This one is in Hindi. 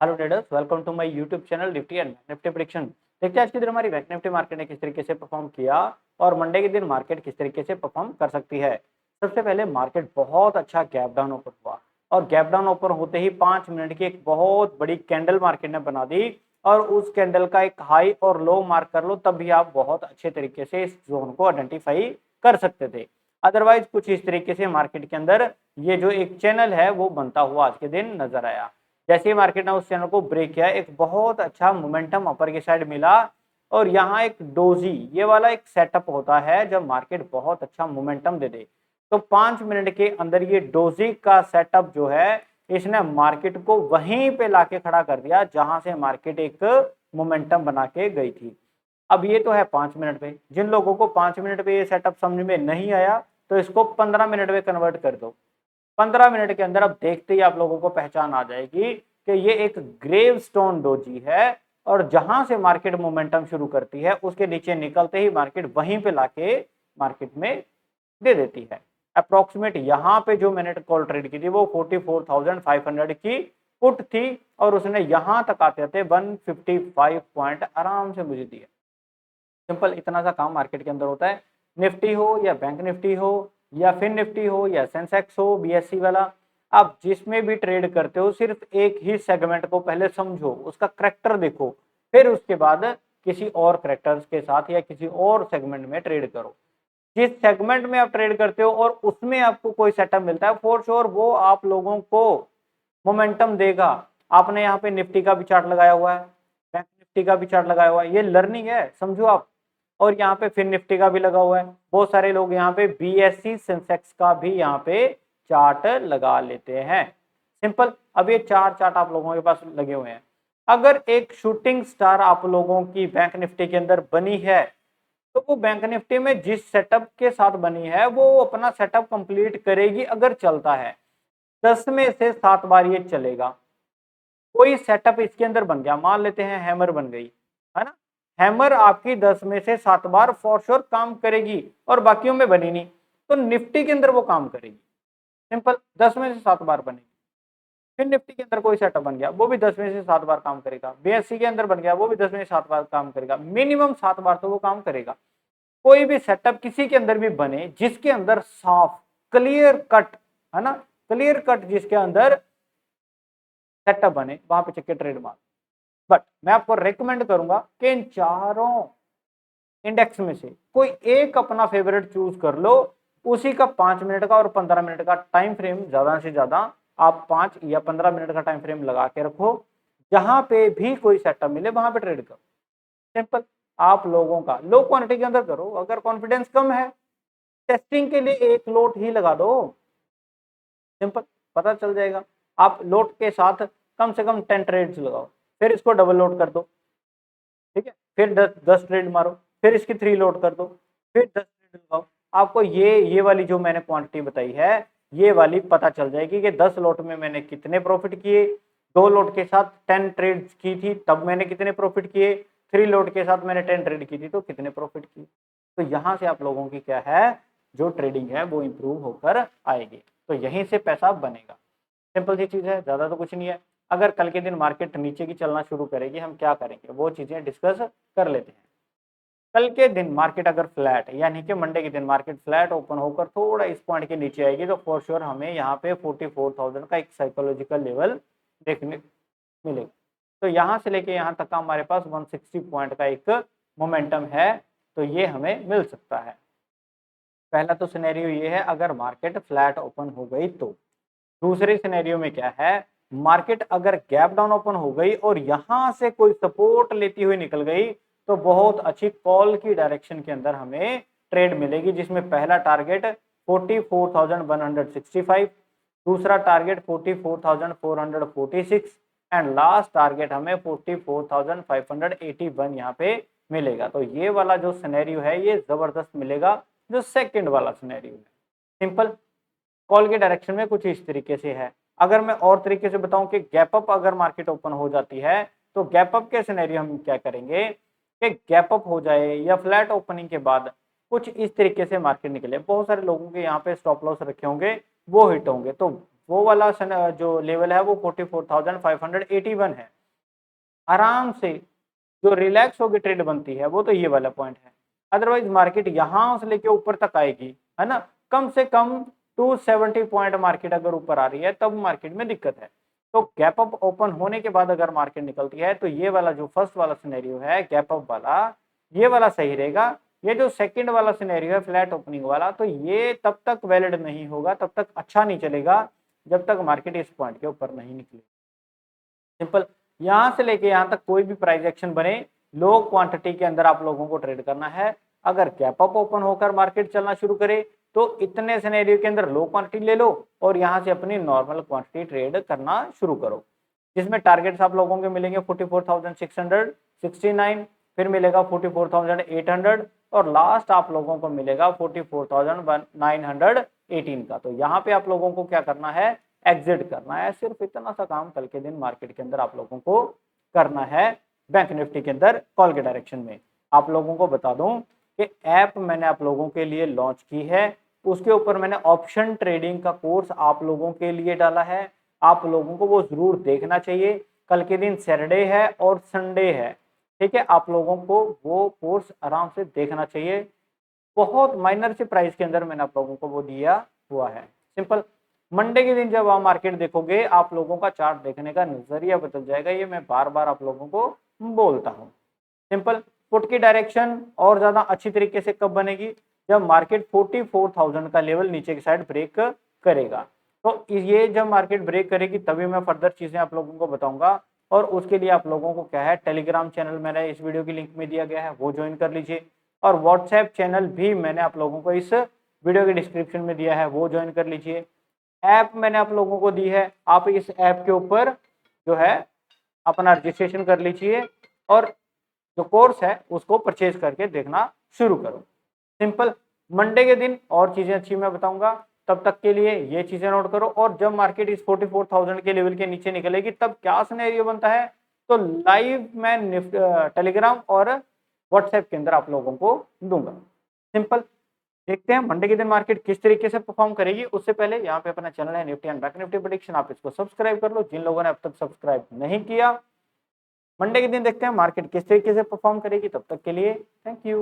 Hello traders, welcome to my YouTube channel Nifty and Nifty prediction. देखते हैं आज के दिन हमारी बैंक निफ्टी मार्केट ने किस तरीके से परफॉर्म किया और मंडे के दिन मार्केट किस तरीके से परफॉर्म कर सकती है। सबसे पहले मार्केट बहुत अच्छा गैप डाउन ओपन हुआ और गैप डाउन ओपन होते ही 5 मिनट की एक बहुत बड़ी कैंडल मार्केट ने बना दी और उस कैंडल का एक हाई और लो मार्क कर लो तब भी आप बहुत अच्छे तरीके से इस जोन को आइडेंटिफाई कर सकते थे। अदरवाइज कुछ इस तरीके से मार्केट के अंदर ये जो एक चैनल है वो बनता हुआ आज के दिन नजर आया। जैसे ही मार्केट ने उस चैनल को ब्रेक किया, एक बहुत अच्छा मोमेंटम अपर की साइड मिला और यहाँ एक डोजी ये वाला एक सेटअप होता है जब मार्केट बहुत अच्छा मोमेंटम दे दे। तो 5 मिनट के अंदर ये डोजी का सेटअप जो है इसने मार्केट को वहीं पे लाके खड़ा कर दिया जहां से मार्केट एक मोमेंटम बना के गई थी। अब ये तो है 5 मिनट पे, जिन लोगों को 5 मिनट पे ये सेटअप समझ में नहीं आया तो इसको 15 मिनट में कन्वर्ट कर दो। 15 मिनट के अंदर अब देखते ही आप लोगों को पहचान आ जाएगी कि ये एक ग्रेव स्टोन डोजी है और जहां से मार्केट मोमेंटम शुरू करती है उसके नीचे निकलते ही मार्केट वहीं पे लाके मार्केट में दे देती है। अप्रोक्सीमेट यहाँ पे जो मैंने कॉल ट्रेड की थी वो 44,500 की पुट थी और उसने यहां तक आते थे 155 पॉइंट आराम से मुझे दिया। सिंपल इतना सा काम मार्केट के अंदर होता है। निफ्टी हो या बैंक निफ्टी हो या फिर निफ्टी हो या सेंसेक्स हो बीएससी वाला, आप जिसमें भी ट्रेड करते हो सिर्फ एक ही सेगमेंट को पहले समझो, उसका करेक्टर देखो, फिर उसके बाद किसी और करेक्टर्स के साथ या किसी और सेगमेंट में ट्रेड करो। जिस सेगमेंट में आप ट्रेड करते हो और उसमें आपको कोई सेटअप मिलता है फॉर श्योर वो आप लोगों को मोमेंटम देगा। आपने यहाँ पे निफ्टी का भी चार्ट लगाया हुआ है, बैंक निफ्टी का भी चार्ट लगाया हुआ है, ये लर्निंग है समझो आप। और यहाँ पे फिर निफ्टी का भी लगा हुआ है, बहुत सारे लोग यहाँ पे बीएससी सेंसेक्स का भी यहाँ पे चार्ट लगा लेते हैं। सिंपल, अब ये चार चार्ट आप लोगों के पास लगे हुए हैं। अगर एक शूटिंग स्टार आप लोगों की बैंक निफ्टी के अंदर बनी है तो वो बैंक निफ्टी में जिस सेटअप के साथ बनी है वो अपना सेटअप कंप्लीट करेगी। अगर चलता है 10 में से 7 बार ये चलेगा। कोई सेटअप इसके अंदर बन गया, मान लेते हैं हैमर बन गई है ना, हैमर आपकी 10 में से 7 बार फॉर श्योर काम करेगी और बाकियों में बनी नहीं तो निफ्टी के अंदर वो काम करेगी। सिंपल, 10 में से 7 बार बनेगी। फिर निफ्टी के अंदर कोई सेटअप बन गया वो भी 10 में से 7 बार काम करेगा। बीएससी के अंदर बन गया वो भी 10 में से 7 बार काम करेगा, मिनिमम 7 बार तो वो काम करेगा। कोई भी सेटअप किसी के अंदर भी बने जिसके अंदर साफ क्लियर कट है ना, क्लियर कट जिसके अंदर सेटअप बने वहां पे चक्के ट्रेड मार। बट मैं आपको रेकमेंड करूंगा कि इन चारों इंडेक्स में से कोई एक अपना फेवरेट चूज कर लो, उसी का 5 मिनट का और 15 मिनट का टाइम फ्रेम, ज्यादा से ज्यादा आप 5 या 15 मिनट का टाइम फ्रेम लगा के रखो। जहां पे भी कोई सेटअप मिले वहां पे ट्रेड करो। सिंपल, आप लोगों का लो क्वांटिटी के अंदर करो। अगर कॉन्फिडेंस कम है टेस्टिंग के लिए एक लोट ही लगा दो। सिंपल, पता चल जाएगा। आप लोट के साथ कम से कम 10 ट्रेड्स लगाओ, फिर इसको डबल लोड कर दो, ठीक है, फिर 10 ट्रेड मारो, फिर इसकी 3 लोड कर दो, फिर 10 ट्रेड लगाओ। आपको ये वाली जो मैंने क्वांटिटी बताई है ये वाली पता चल जाएगी कि 10 लोट में मैंने कितने प्रॉफिट किए, 2 लोट के साथ 10 ट्रेड्स की थी तब मैंने कितने प्रॉफिट किए, 3 लोट के साथ मैंने 10 ट्रेड की थी तो कितने प्रॉफिट किए। तो यहाँ से आप लोगों की क्या है जो ट्रेडिंग है वो इंप्रूव होकर आएगी, तो यहीं से पैसा बनेगा। सिंपल सी चीज है, ज्यादा तो कुछ नहीं है। अगर कल के दिन मार्केट नीचे की चलना शुरू करेगी हम क्या करेंगे वो चीजें डिस्कस कर लेते हैं। कल के दिन मार्केट अगर फ्लैट यानी कि मंडे के दिन मार्केट फ्लैट ओपन होकर थोड़ा इस पॉइंट के नीचे आएगी तो फॉर श्योर हमें यहाँ पे 44,000 का एक साइकोलॉजिकल लेवल देखने मिलेगा। तो यहाँ से लेके यहाँ तक का हमारे पास 160 पॉइंट का एक मोमेंटम है, तो ये हमें मिल सकता है। पहला तो सिनेरियो ये है अगर मार्केट फ्लैट ओपन हो गई तो। दूसरे सिनेरियो में क्या है, मार्केट अगर गैप डाउन ओपन हो गई और यहां से कोई सपोर्ट लेती हुई निकल गई तो बहुत अच्छी कॉल की डायरेक्शन के अंदर हमें ट्रेड मिलेगी, जिसमें पहला टारगेट 44,165, दूसरा टारगेट 44,446 एंड लास्ट टारगेट हमें 44,581 यहाँ पे मिलेगा। तो ये वाला जो सिनेरियो है ये जबरदस्त मिलेगा जो सेकंड वाला सिनेरियो है। सिंपल, कॉल के डायरेक्शन में कुछ इस तरीके से है। अगर मैं और तरीके से बताऊं कि गैप अप अगर मार्केट ओपन हो जाती है तो गैप अप के सिनेरियो हम क्या करेंगे कि गैप अप हो जाए या फ्लैट ओपनिंग के बाद कुछ इस तरीके से मार्केट निकले, बहुत सारे लोगों के यहाँ पे स्टॉप लॉस रखे होंगे वो हिट होंगे, तो वो वाला जो लेवल है वो 44,581 है। आराम से जो रिलैक्स होकर ट्रेड बनती है वो तो ये वाला पॉइंट है। अदरवाइज मार्केट यहाँ से लेके ऊपर तक आएगी, है ना, कम से कम 270 पॉइंट मार्केट अगर ऊपर आ रही है तब मार्केट में दिक्कत है। तो गैप अप ओपन होने के बाद अगर मार्केट निकलती है तो ये वाला जो फर्स्ट वाला सिनेरियो है गैप अप वाला, ये वाला सही रहेगा। ये जो सेकंड वाला सिनेरियो है फ्लैट ओपनिंग वाला, तो ये तब तक वैलिड नहीं होगा, तब तक अच्छा नहीं चलेगा जब तक मार्केट इस पॉइंट के ऊपर नहीं निकले। सिंपल। यहां से लेके यहां तक कोई भी प्राइस एक्शन बने, लो क्वांटिटी के अंदर आप लोगों को ट्रेड करना है। अगर गैप अप ओपन होकर मार्केट चलना शुरू करे तो इतने सिनेरियो के अंदर लो क्वांटिटी ले लो और यहां से अपनी नॉर्मल क्वांटिटी ट्रेड करना शुरू करो, जिसमें टारगेट्स आप लोगों के मिलेंगे 44,669, फिर मिलेगा 44,800 और लास्ट आप लोगों को मिलेगा 44,918 का। तो यहाँ पे आप लोगों को क्या करना है, एग्जिट करना है। सिर्फ इतना सा काम कल के दिन मार्केट के अंदर आप लोगों को करना है। बैंक निफ्टी के अंदर कॉल के डायरेक्शन में आप लोगों को बता दूं कि ऐप मैंने आप लोगों के लिए लॉन्च की है, उसके ऊपर मैंने ऑप्शन ट्रेडिंग का कोर्स आप लोगों के लिए डाला है। आप लोगों को वो जरूर देखना चाहिए। कल के दिन सैटरडे है और संडे है, ठीक है, आप लोगों को वो कोर्स आराम से देखना चाहिए। बहुत माइनर से प्राइस के अंदर मैंने आप लोगों को वो दिया हुआ है। सिंपल। मंडे के दिन जब आप मार्केट देखोगे आप लोगों का चार्ट देखने का नजरिया बदल जाएगा, ये मैं बार बार आप लोगों को बोलता हूँ। सिंपल। पुट की डायरेक्शन और ज्यादा अच्छी तरीके से कब बनेगी, जब मार्केट 44,000 का लेवल नीचे की साइड ब्रेक करेगा। तो ये जब मार्केट ब्रेक करेगी तभी मैं फर्दर चीजें आप लोगों को बताऊंगा। और उसके लिए आप लोगों को क्या है, टेलीग्राम चैनल मैंने इस वीडियो की लिंक में दिया गया है, वो ज्वाइन कर लीजिए। और व्हाट्सएप चैनल भी मैंने आप लोगों को इस वीडियो के डिस्क्रिप्शन में दिया है, वो ज्वाइन कर लीजिए। ऐप मैंने आप लोगों को दी है, आप इस ऐप के ऊपर जो है अपना रजिस्ट्रेशन कर लीजिए और जो कोर्स है उसको परचेज करके देखना शुरू करो। सिंपल। मंडे के दिन और चीजें अच्छी मैं बताऊंगा, तब तक के लिए ये चीजें नोट करो। और जब मार्केट इस 44,000 के लेवल के नीचे निकलेगी तब क्या सिनेरियो बनता है, तो लाइव मैं टेलीग्राम और व्हाट्सएप के अंदर आप लोगों को दूंगा। सिंपल। देखते हैं मंडे के दिन मार्केट किस तरीके से परफॉर्म करेगी। उससे पहले यहाँ पे अपना चैनल है Nifty and bank Nifty prediction, आप इसको सब्सक्राइब कर लो जिन लोगों ने अब तक सब्सक्राइब नहीं किया। मंडे के दिन देखते हैं मार्केट किस तरीके से परफॉर्म करेगी। तब तक के लिए थैंक यू।